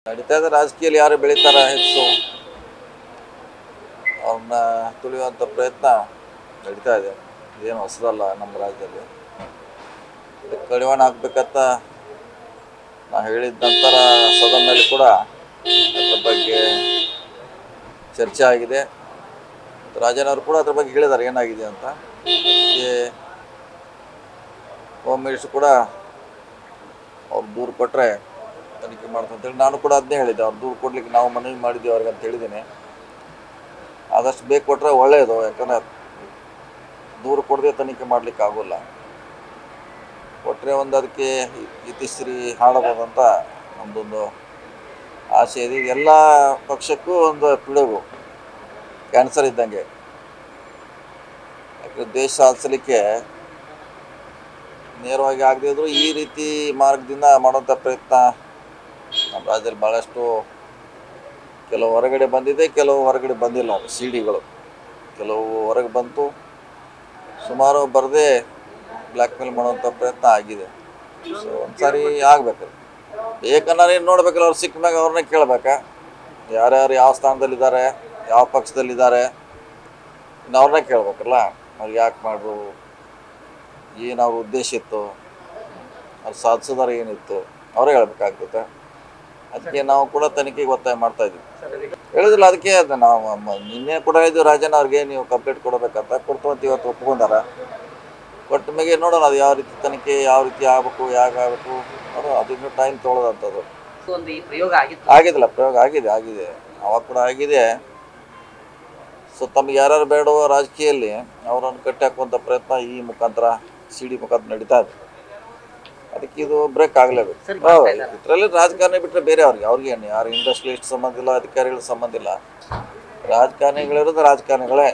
ನಡೀತಾ ಇದೆ ರಾಜಕೀಯದಲ್ಲಿ ಯಾರು ಬೆಳೀತಾರ ಹೆಚ್ಚು ಅವ್ರನ್ನ ತುಳಿಯುವಂಥ ಪ್ರಯತ್ನ ನಡೀತಾ ಇದೆ. ಇದೇನು ಹೊಸದಲ್ಲ ನಮ್ಮ ರಾಜ್ಯದಲ್ಲಿ. ಇದಕ್ಕೆ ಕಡಿವಾಣ ಹಾಕ್ಬೇಕಂತ ನಾ ಹೇಳಿದ ನಂತರ ಸದನದಲ್ಲಿ ಕೂಡ ಅದ್ರ ಬಗ್ಗೆ ಚರ್ಚೆ ಆಗಿದೆ. ರಾಜನವರು ಕೂಡ ಅದ್ರ ಬಗ್ಗೆ ಹೇಳಿದ್ದಾರೆ ಏನಾಗಿದೆ ಅಂತ. ಅದಕ್ಕೆ ಹೋಮ್ ಮಿನಿಸ್ಟರ್ ಕೂಡ ಅವ್ರು ದೂರು ಕೊಟ್ಟರೆ ತನಿಖೆ ಮಾಡ್ತಂತೇಳಿ ನಾನು ಕೂಡ ಅದನ್ನೇ ಹೇಳಿದ್ದೆ. ಅವ್ರು ದೂರು ಕೊಡ್ಲಿಕ್ಕೆ ನಾವು ಮನವಿ ಮಾಡಿದ್ದೀವಿ ಅವ್ರಿಗೆ ಅಂತ ಹೇಳಿದ್ದೀನಿ. ಆದಷ್ಟು ಬೇಗ ಕೊಟ್ಟರೆ ಒಳ್ಳೆಯದು, ಯಾಕಂದರೆ ದೂರು ಕೊಡದೆ ತನಿಖೆ ಮಾಡಲಿಕ್ಕೆ ಆಗೋಲ್ಲ. ಕೊಟ್ಟರೆ ಒಂದು ಅದಕ್ಕೆ ಇತಿಶ್ರೀ ಹಾಡಬಹುದು ಅಂತ ನಮ್ಮದೊಂದು ಆಸೆ ಇದೆ. ಎಲ್ಲ ಪಕ್ಷಕ್ಕೂ ಒಂದು ಪಿಡುಗು, ಕ್ಯಾನ್ಸರ್ ಇದ್ದಂಗೆ. ಯಾಕಂದರೆ ದೇಶ ಸಾಧಿಸಲಿಕ್ಕೆ ನೇರವಾಗಿ ಆಗದೇ ಇದ್ದರೂ ಈ ರೀತಿ ಮಾರ್ಗದಿಂದ ಮಾಡುವಂಥ ಪ್ರಯತ್ನ ನಮ್ಮ ರಾಜ್ಯದಲ್ಲಿ ಭಾಳಷ್ಟು ಕೆಲವು ಹೊರಗಡೆ ಬಂದಿದೆ, ಕೆಲವು ಹೊರಗಡೆ ಬಂದಿಲ್ಲ. ಸಿ ಡಿಗಳು ಕೆಲವು ಹೊರಗೆ ಬಂತು, ಸುಮಾರು ಬರದೇ ಬ್ಲ್ಯಾಕ್ ಮೇಲ್ ಮಾಡುವಂಥ ಪ್ರಯತ್ನ ಆಗಿದೆ. ಸೊ ಒಂದು ಸಾರಿ ಆಗಬೇಕು. ಏಕಂದ್ರೆ ಏನು ನೋಡ್ಬೇಕಲ್ಲ, ಅವ್ರು ಸಿಕ್ಕ ಮ್ಯಾಗ ಅವ್ರನ್ನೇ ಕೇಳಬೇಕಾ, ಯಾರ್ಯಾರು ಯಾವ ಸ್ಥಾನದಲ್ಲಿದ್ದಾರೆ, ಯಾವ ಪಕ್ಷದಲ್ಲಿದ್ದಾರೆ, ಇನ್ನು ಅವ್ರನ್ನೇ ಕೇಳಬೇಕಲ್ಲ. ಅವ್ರಿಗೆ ಯಾಕೆ ಮಾಡ್ರು, ಏನು ಅವ್ರ ಉದ್ದೇಶ ಇತ್ತು, ಅವ್ರು ಸಾಧಿಸೋದಾರ ಏನಿತ್ತು, ಅವರೇ ಹೇಳ್ಬೇಕಾಗ್ತದೆ. ಅದಕ್ಕೆ ನಾವು ಕೂಡ ತನಿಖೆಗೆ ಒತ್ತಾಯ ಮಾಡ್ತಾ ಇದ್ದೀವಿ. ಹೇಳಿದಿಲ್ಲ, ಅದಕ್ಕೆ ನಾವು ನಿನ್ನೆ ಕೂಡ ಹೇಳಿದ್ವಿ ರಾಜನ್ ಅವ್ರಿಗೆ, ನೀವು ಕಂಪ್ಲೇಂಟ್ ಕೊಡಬೇಕಂತ. ಕೊಡ್ತು ಇವತ್ತು ಒಪ್ಕೊಂಡಾರ. ಕೊಟ್ಟ ಮೇಲೆ ನೋಡೋಣ ಅದು ಯಾವ ರೀತಿ ತನಿಖೆ, ಯಾವ ರೀತಿ ಆಗಬೇಕು, ಆಗಬೇಕು ಅವರು ಅದನ್ನು ಟೈಮ್ ತೊಗೊಳ್ಳೋದಂಥದ್ದು. ಆಗಿದಿಲ್ಲ, ಪ್ರಯೋಗ ಆಗಿದೆ ಅವಾಗ ಕೂಡ ಆಗಿದೆ. ಸೊ ತಮ್ಗೆ ಯಾರ್ಯಾರು ಬೇಡವೋ ರಾಜಕೀಯದಲ್ಲಿ ಅವರನ್ನು ಕಟ್ಟಿ ಹಾಕುವಂಥ ಪ್ರಯತ್ನ ಈ ಮುಖಾಂತರ ಸಿ ಡಿ ಮುಖಾಂತರ ನಡೀತಾ ಇದೆ. ಅದಕ್ಕೆ ಇದು ಬ್ರೇಕ್ ಆಗಲೇಬೇಕು. ಇದರಲ್ಲಿ ರಾಜಕಾರಣಿ ಬಿಟ್ಟರೆ ಬೇರೆ ಅವ್ರಿಗೆ ಏನು ಯಾರು ಇಂಡಸ್ಟ್ರಿಯಲಿಸ್ಟ್ ಸಂಬಂಧ ಇಲ್ಲ, ಅಧಿಕಾರಿಗಳ ಸಂಬಂಧ ಇಲ್ಲ. ರಾಜಕಾರಣಿಗಳಿರೋದು ರಾಜಕಾರಣಿಗಳೇ,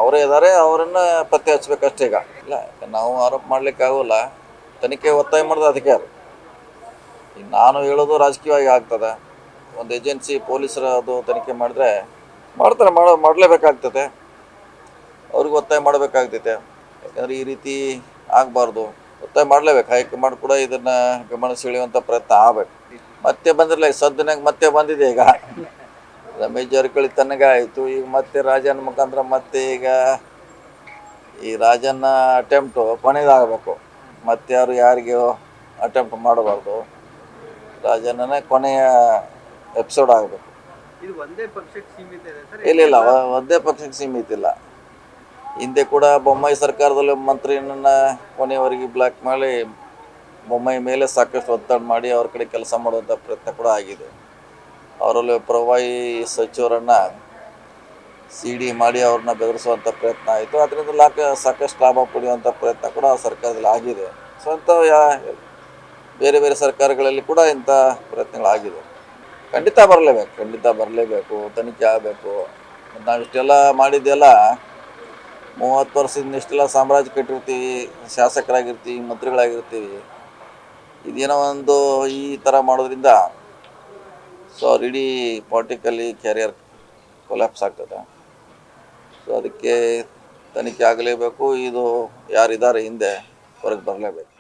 ಅವರೇ ಇದ್ದಾರೆ, ಅವರನ್ನು ಪತ್ತೆ ಹಚ್ಬೇಕಷ್ಟೇ. ಈಗ ಇಲ್ಲ, ನಾವು ಆರೋಪ ಮಾಡ್ಲಿಕ್ಕೆ ಆಗೋಲ್ಲ. ತನಿಖೆ ಒತ್ತಾಯ ಮಾಡೋದು ಅಧಿಕಾರ. ಈಗ ನಾನು ಹೇಳೋದು ರಾಜಕೀಯವಾಗಿ ಆಗ್ತದೆ. ಒಂದು ಏಜೆನ್ಸಿ ಪೊಲೀಸರು ಅದು ತನಿಖೆ ಮಾಡಿದ್ರೆ ಮಾಡ್ತಾರೆ, ಮಾಡಲೇಬೇಕಾಗ್ತದೆ. ಅವ್ರಿಗೆ ಒತ್ತಾಯ ಮಾಡಬೇಕಾಗ್ತೈತೆ. ಯಾಕಂದರೆ ಈ ರೀತಿ ಆಗಬಾರ್ದು, ಒತ್ತಾಯ ಮಾಡಲೇಬೇಕು. ಹೈಕಮಾಂಡ್ ಕೂಡ ಇದನ್ನು ಗಮನ ಸೆಳೆಯುವಂಥ ಪ್ರಯತ್ನ ಆಗಬೇಕು. ಮತ್ತೆ ಬಂದಿರಲಿಲ್ಲ, ಸದ್ದಿನಾಗ ಮತ್ತೆ ಬಂದಿದೆ. ಈಗ ರಮೇಶ್ ಜಾರಕಿಹೊಳಿ ತನಗೆ ಆಯಿತು, ಈಗ ಮತ್ತೆ ರಾಜನ ಮುಖಾಂತರ ಮತ್ತೆ ಈಗ ಈ ರಾಜನ ಅಟೆಂಪ್ಟು ಕೊನೆಯದಾಗಬೇಕು. ಮತ್ತೆ ಯಾರಿಗೆ ಅಟೆಂಪ್ಟ್ ಮಾಡಬಾರ್ದು, ರಾಜನೇ ಕೊನೆಯ ಎಪಿಸೋಡ್ ಆಗಬೇಕು. ಇಲ್ಲ, ಒಂದೇ ಪಕ್ಷಕ್ಕೆ ಸೀಮಿತ ಇಲ್ಲ. ಹಿಂದೆ ಕೂಡ ಬೊಮ್ಮಾಯಿ ಸರ್ಕಾರದಲ್ಲಿ ಮಂತ್ರಿಯನ್ನ ಕೊನೆಯವರೆಗೆ ಬ್ಲ್ಯಾಕ್ ಮಾಡಿ ಬೊಮ್ಮಾಯಿ ಮೇಲೆ ಸಾಕಷ್ಟು ಒತ್ತಡ ಮಾಡಿ ಅವ್ರ ಕಡೆ ಕೆಲಸ ಮಾಡುವಂಥ ಪ್ರಯತ್ನ ಕೂಡ ಆಗಿದೆ. ಅವರಲ್ಲಿ ಪ್ರವಾಹಿ ಸಚಿವರನ್ನು ಸಿ ಡಿ ಮಾಡಿ ಅವ್ರನ್ನ ಬೆದರಿಸುವಂಥ ಪ್ರಯತ್ನ ಆಯಿತು. ಅದರಿಂದ ಸಾಕಷ್ಟು ಲಾಭ ಪಡೆಯುವಂಥ ಪ್ರಯತ್ನ ಕೂಡ ಸರ್ಕಾರದಲ್ಲಿ ಆಗಿದೆ. ಸೊ ಅಂಥ ಬೇರೆ ಬೇರೆ ಸರ್ಕಾರಗಳಲ್ಲಿ ಕೂಡ ಇಂಥ ಪ್ರಯತ್ನಗಳಾಗಿದೆ. ಖಂಡಿತ ಬರಲೇಬೇಕು, ತನಿಖೆ ಆಗಬೇಕು. ನಾವಿಷ್ಟೆಲ್ಲ ಮಾಡಿದ್ದೆಲ್ಲ 30 ವರ್ಷದಿಂದ ಇಷ್ಟೆಲ್ಲ ಸಾಮ್ರಾಜ್ಯ ಕಟ್ಟಿರ್ತೀವಿ, ಶಾಸಕರಾಗಿರ್ತೀವಿ, ಮಂತ್ರಿಗಳಾಗಿರ್ತೀವಿ. ಇದೇನೋ ಒಂದು ಈ ಥರ ಮಾಡೋದ್ರಿಂದ ಸೊ ಅವ್ರ ಇಡೀ ಪೊಲಿಟಿಕಲಿ ಕ್ಯಾರಿಯರ್ ಕೊಲ್ಯಾಪ್ಸ್ ಆಗ್ತದೆ. ಸೊ ಅದಕ್ಕೆ ತನಿಖೆ ಆಗಲೇಬೇಕು. ಇದು ಯಾರಿದ್ದಾರೆ ಹಿಂದೆ ಹೊರಗೆ ಬರಲೇಬೇಕು.